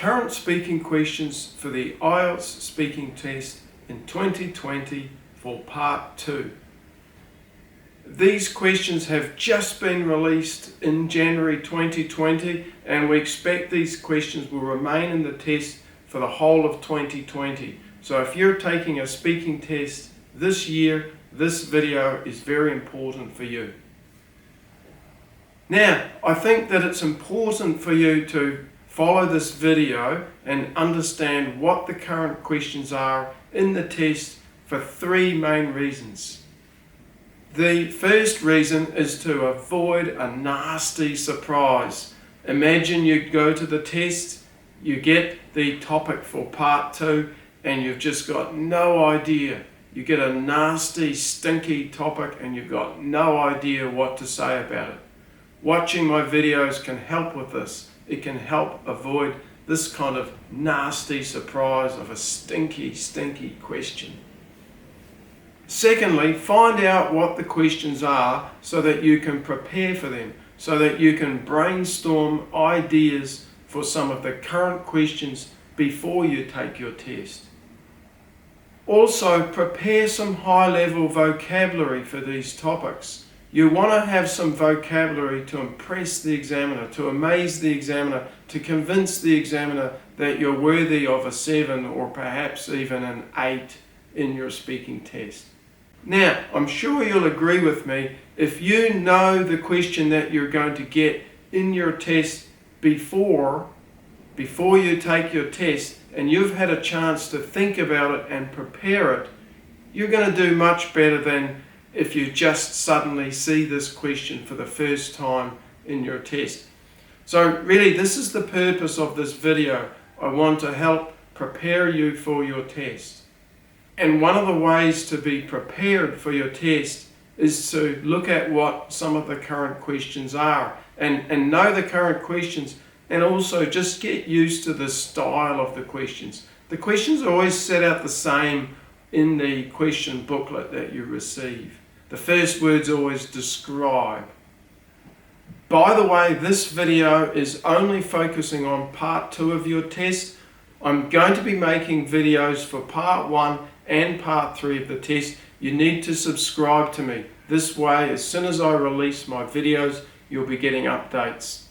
current speaking questions for the IELTS speaking test in 2020 for part 2. These questions have just been released in January 2020, and we expect these questions will remain in the test for the whole of 2020. So if you're taking a speaking test this year, this video is very important for you. Now, I think that it's important for you to follow this video and understand what the current questions are in the test for 3 main reasons. The first reason is to avoid a nasty surprise. Imagine you go to the test, you get the topic for part 2, and you've just got no idea. You get a nasty, stinky topic and you've got no idea what to say about it. Watching my videos can help with this. It can help avoid this kind of nasty surprise of a stinky, stinky question. Secondly, find out what the questions are so that you can prepare for them, so that you can brainstorm ideas for some of the current questions before you take your test. Also, prepare some high-level vocabulary for these topics. You want to have some vocabulary to impress the examiner, to amaze the examiner, to convince the examiner that you're worthy of a 7 or perhaps even an 8 in your speaking test. Now, I'm sure you'll agree with me, if you know the question that you're going to get in your test before you take your test, and you've had a chance to think about it and prepare it, you're going to do much better than if you just suddenly see this question for the first time in your test. So really, this is the purpose of this video. I want to help prepare you for your test. And one of the ways to be prepared for your test is to look at what some of the current questions are and know the current questions, and also just get used to the style of the questions. The questions are always set out the same in the question booklet that you receive. The first word's always describe. By the way, this video is only focusing on part 2 of your test. I'm going to be making videos for part 1 and part 3 of the test. You need to subscribe to me. This way, as soon as I release my videos, you'll be getting updates.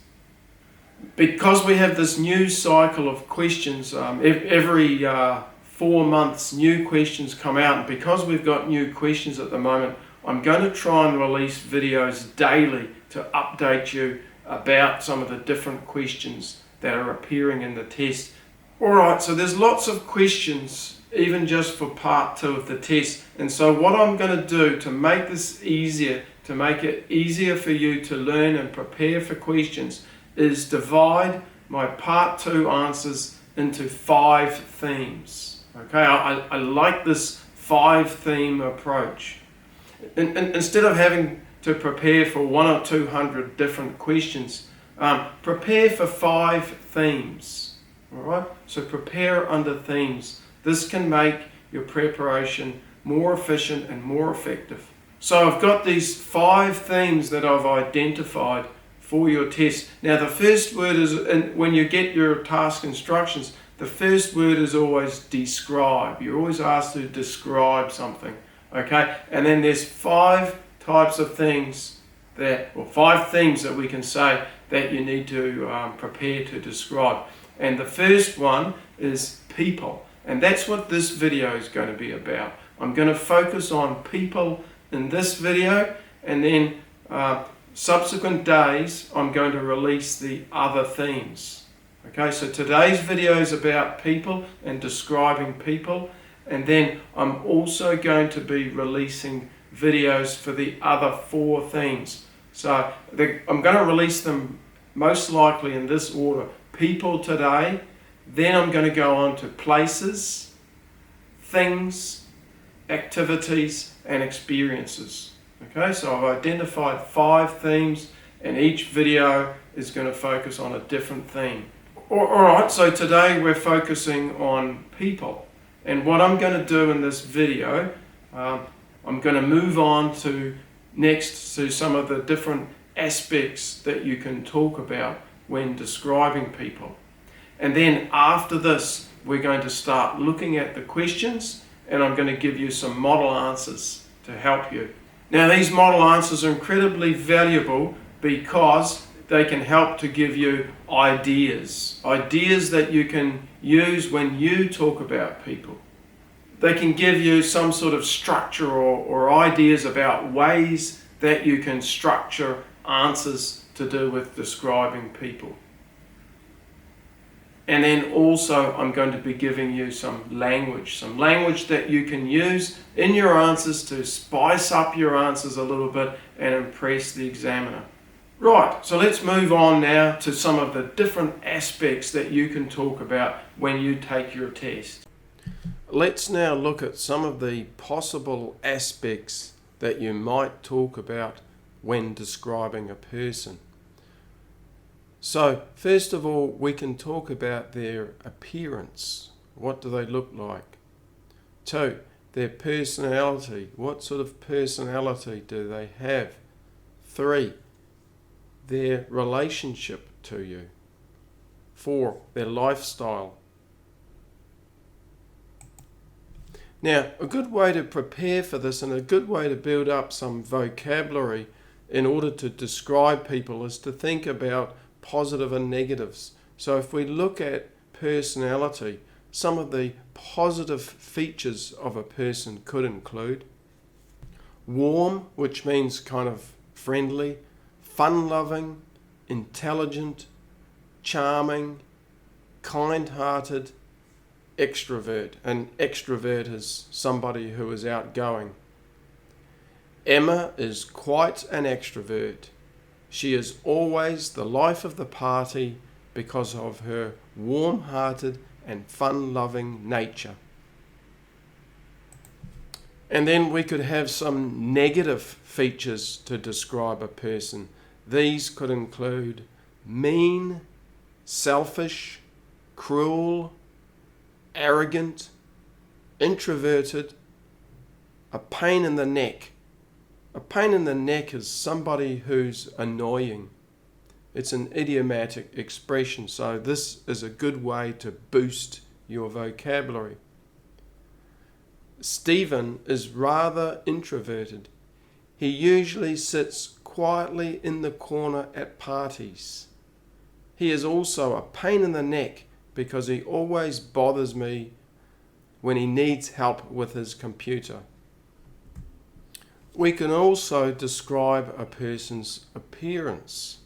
Because we have this new cycle of questions, every 4 months new questions come out, and because we've got new questions at the moment, I'm going to try and release videos daily to update you about some of the different questions that are appearing in the test. Alright, so there's lots of questions even just for part 2 of the test, and so what I'm going to do to make this easier, to make it easier for you to learn and prepare for questions, is divide my part 2 answers into 5 themes. Okay, I like this 5 theme approach. Instead of having to prepare for 100 or 200 different questions, prepare for 5 themes. Alright, so prepare under themes. This can make your preparation more efficient and more effective. So I've got these 5 themes that I've identified for your test. Now the first word is, when you get your task instructions, the first word is always describe. You're always asked to describe something. Okay, and then there's 5 types of things or 5 things that we can say that you need to prepare to describe. And the first one is people, and that's what this video is going to be about. I'm going to focus on people in this video, and then subsequent days I'm going to release the other themes. Okay, so today's video is about people and describing people. And then I'm also going to be releasing videos for the other 4 themes. So I'm going to release them most likely in this order. People today, then I'm going to go on to places, things, activities, and experiences. Okay, so I've identified 5 themes, and each video is going to focus on a different theme. Alright, so today we're focusing on people. And what I'm going to do in this video, I'm going to move on to next to some of the different aspects that you can talk about when describing people. And then after this, we're going to start looking at the questions, and I'm going to give you some model answers to help you. Now, these model answers are incredibly valuable because they can help to give you ideas that you can use when you talk about people. They can give you some sort of structure or ideas about ways that you can structure answers to do with describing people. And then also I'm going to be giving you some language that you can use in your answers to spice up your answers a little bit and impress the examiner. Right, so let's move on now to some of the different aspects that you can talk about when you take your test. Let's now look at some of the possible aspects that you might talk about when describing a person. So, first of all, we can talk about their appearance. What do they look like? 2, their personality. What sort of personality do they have? 3, their relationship to you. 4, their lifestyle. Now, a good way to prepare for this and a good way to build up some vocabulary in order to describe people is to think about positive and negatives. So if we look at personality, some of the positive features of a person could include warm, which means kind of friendly, fun-loving, intelligent, charming, kind-hearted, extrovert. An extrovert is somebody who is outgoing. Emma is quite an extrovert. She is always the life of the party because of her warm-hearted and fun-loving nature. And then we could have some negative features to describe a person. These could include mean, selfish, cruel, arrogant, introverted, a pain in the neck. A pain in the neck is somebody who's annoying. It's an idiomatic expression, so this is a good way to boost your vocabulary. Stephen is rather introverted. He usually sits quietly in the corner at parties. He is also a pain in the neck because he always bothers me when he needs help with his computer. We can also describe a person's appearance.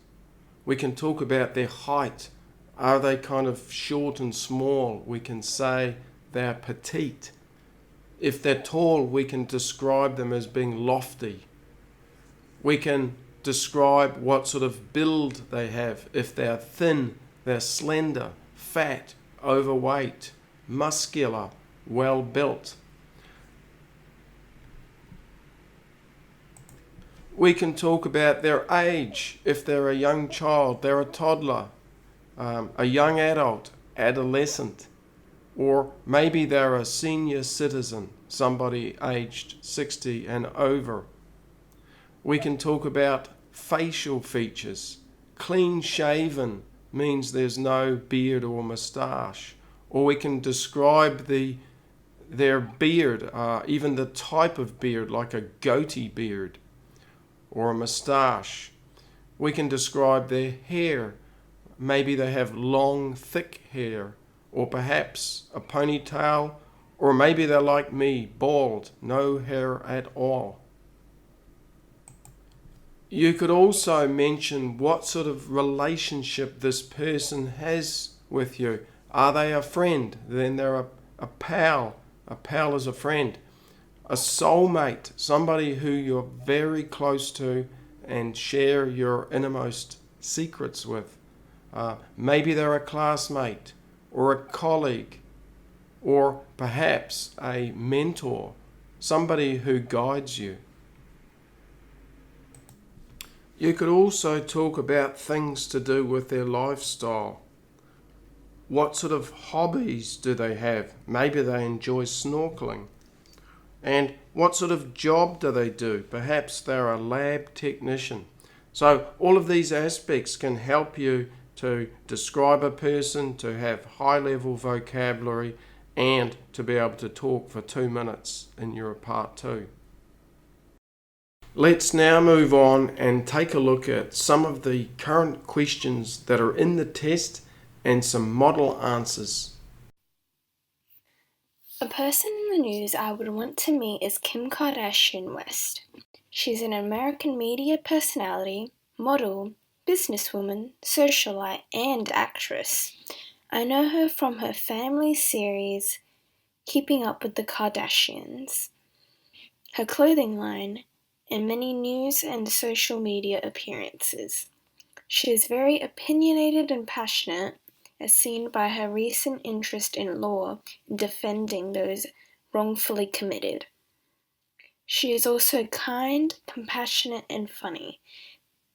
We can talk about their height. Are they kind of short and small? We can say they're petite. If they're tall, we can describe them as being lofty. We can describe what sort of build they have. If they're thin, they're slender, fat, overweight, muscular, well built. We can talk about their age. If they're a young child, they're a toddler, a young adult, adolescent, or maybe they're a senior citizen, somebody aged 60 and over. We can talk about facial features. Clean shaven means there's no beard or moustache. Or we can describe their beard, even the type of beard, like a goatee beard or a moustache. We can describe their hair. Maybe they have long, thick hair, or perhaps a ponytail, or maybe they're like me, bald, no hair at all. You could also mention what sort of relationship this person has with you. Are they a friend? Then they're a pal. A pal is a friend. A soulmate, somebody who you're very close to and share your innermost secrets with. Maybe they're a classmate or a colleague or perhaps a mentor, somebody who guides you. You could also talk about things to do with their lifestyle. What sort of hobbies do they have? Maybe they enjoy snorkeling. And what sort of job do they do? Perhaps they're a lab technician. So all of these aspects can help you to describe a person, to have high-level vocabulary, and to be able to talk for 2 minutes in your part 2. Let's now move on and take a look at some of the current questions that are in the test and some model answers. A person in the news I would want to meet is Kim Kardashian West. She's an American media personality, model, businesswoman, socialite, and actress. I know her from her family series, Keeping Up with the Kardashians, her clothing line, and many news and social media appearances. She is very opinionated and passionate, as seen by her recent interest in law and defending those wrongfully committed. She is also kind, compassionate, and funny.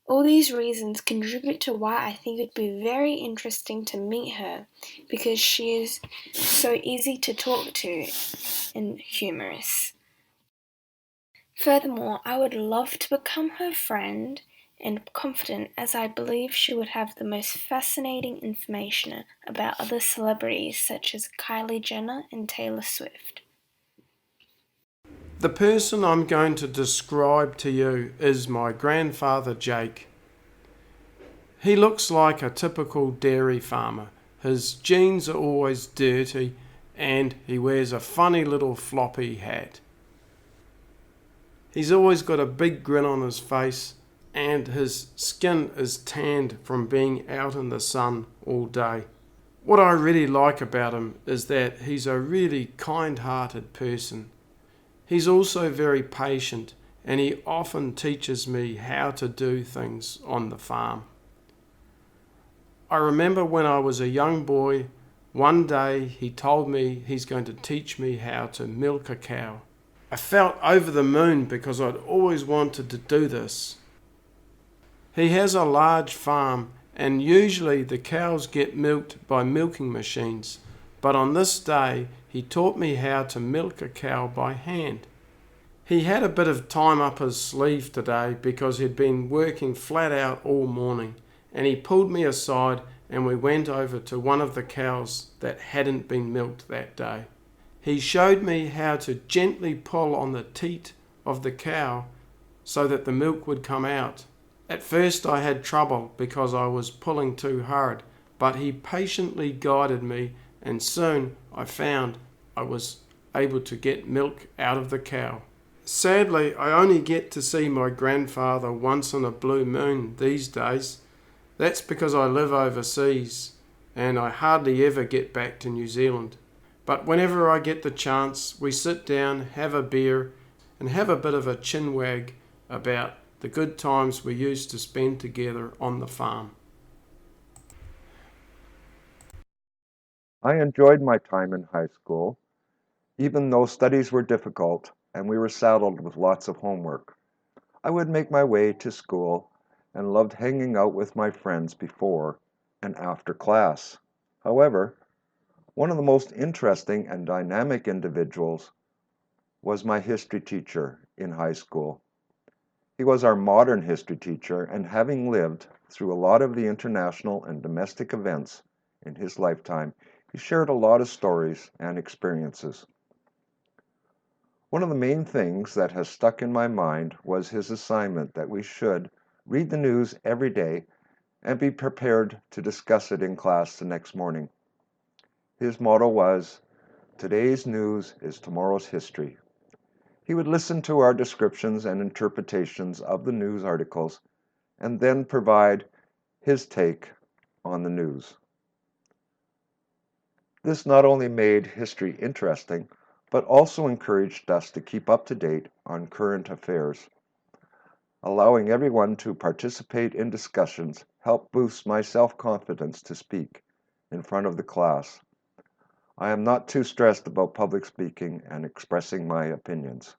All these reasons contribute to why I think it would be very interesting to meet her, because she is so easy to talk to and humorous. Furthermore, I would love to become her friend and confident, as I believe she would have the most fascinating information about other celebrities such as Kylie Jenner and Taylor Swift. The person I'm going to describe to you is my grandfather Jake. He looks like a typical dairy farmer. His jeans are always dirty and he wears a funny little floppy hat. He's always got a big grin on his face and his skin is tanned from being out in the sun all day. What I really like about him is that he's a really kind-hearted person. He's also very patient and he often teaches me how to do things on the farm. I remember when I was a young boy, one day he told me he's going to teach me how to milk a cow. I felt over the moon because I'd always wanted to do this. He has a large farm and usually the cows get milked by milking machines, but on this day he taught me how to milk a cow by hand. He had a bit of time up his sleeve today because he'd been working flat out all morning, and he pulled me aside and we went over to one of the cows that hadn't been milked that day. He showed me how to gently pull on the teat of the cow so that the milk would come out. At first I had trouble because I was pulling too hard, but he patiently guided me and soon I found I was able to get milk out of the cow. Sadly, I only get to see my grandfather once in a blue moon these days. That's because I live overseas and I hardly ever get back to New Zealand. But whenever I get the chance, we sit down, have a beer, and have a bit of a chinwag about the good times we used to spend together on the farm. I enjoyed my time in high school, even though studies were difficult and we were saddled with lots of homework. I would make my way to school and loved hanging out with my friends before and after class. However, one of the most interesting and dynamic individuals was my history teacher in high school. He was our modern history teacher, and having lived through a lot of the international and domestic events in his lifetime, he shared a lot of stories and experiences. One of the main things that has stuck in my mind was his assignment that we should read the news every day and be prepared to discuss it in class the next morning. His motto was, "Today's news is tomorrow's history." He would listen to our descriptions and interpretations of the news articles and then provide his take on the news. This not only made history interesting, but also encouraged us to keep up to date on current affairs. Allowing everyone to participate in discussions helped boost my self-confidence to speak in front of the class. I am not too stressed about public speaking and expressing my opinions.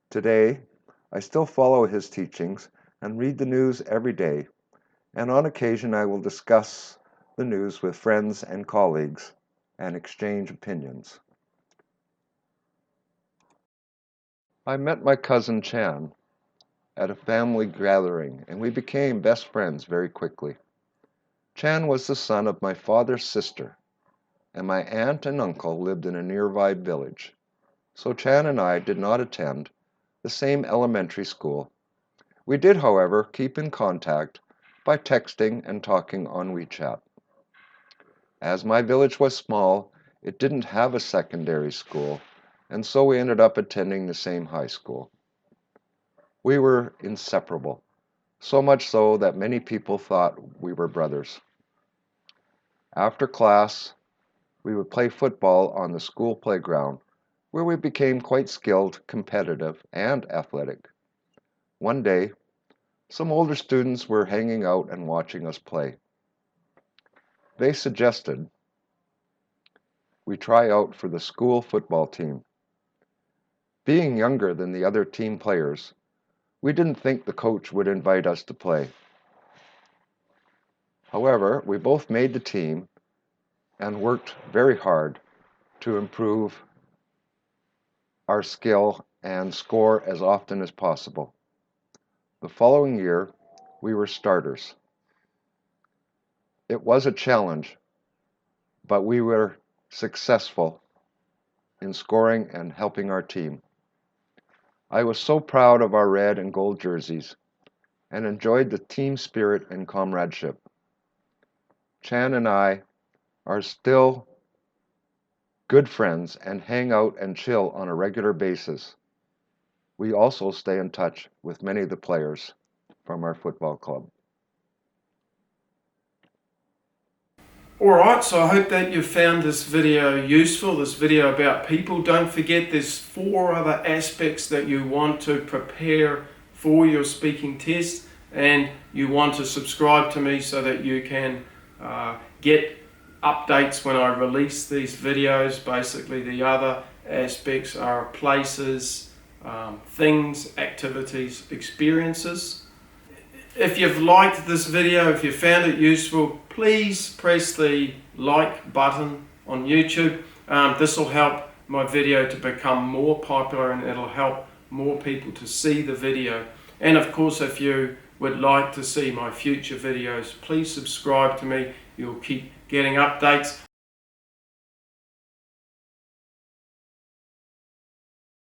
Today, I still follow his teachings and read the news every day, and on occasion I will discuss the news with friends and colleagues and exchange opinions. I met my cousin Chan at a family gathering, and we became best friends very quickly. Chan was the son of my father's sister, and my aunt and uncle lived in a nearby village. So Chan and I did not attend the same elementary school. We did, however, keep in contact by texting and talking on WeChat. As my village was small, it didn't have a secondary school, and so we ended up attending the same high school. We were inseparable, so much so that many people thought we were brothers. After class, we would play football on the school playground, where we became quite skilled, competitive, and athletic. One day, some older students were hanging out and watching us play. They suggested we try out for the school football team. Being younger than the other team players, we didn't think the coach would invite us to play. However, we both made the team and worked very hard to improve our skill and score as often as possible. The following year, we were starters. It was a challenge, but we were successful in scoring and helping our team. I was so proud of our red and gold jerseys and enjoyed the team spirit and comradeship. Chan and I are still good friends and hang out and chill on a regular basis. We also stay in touch with many of the players from our football club. Alright, so I hope that you've found this video useful, this video about people. Don't forget there's 4 other aspects that you want to prepare for your speaking test, and you want to subscribe to me so that you can get updates when I release these videos. Basically, the other aspects are places, things, activities, experiences. If you've liked this video, if you found it useful, please press the like button on YouTube. This will help my video to become more popular, and it'll help more people to see the video. And of course, if you would like to see my future videos, please subscribe to me. You'll keep getting updates.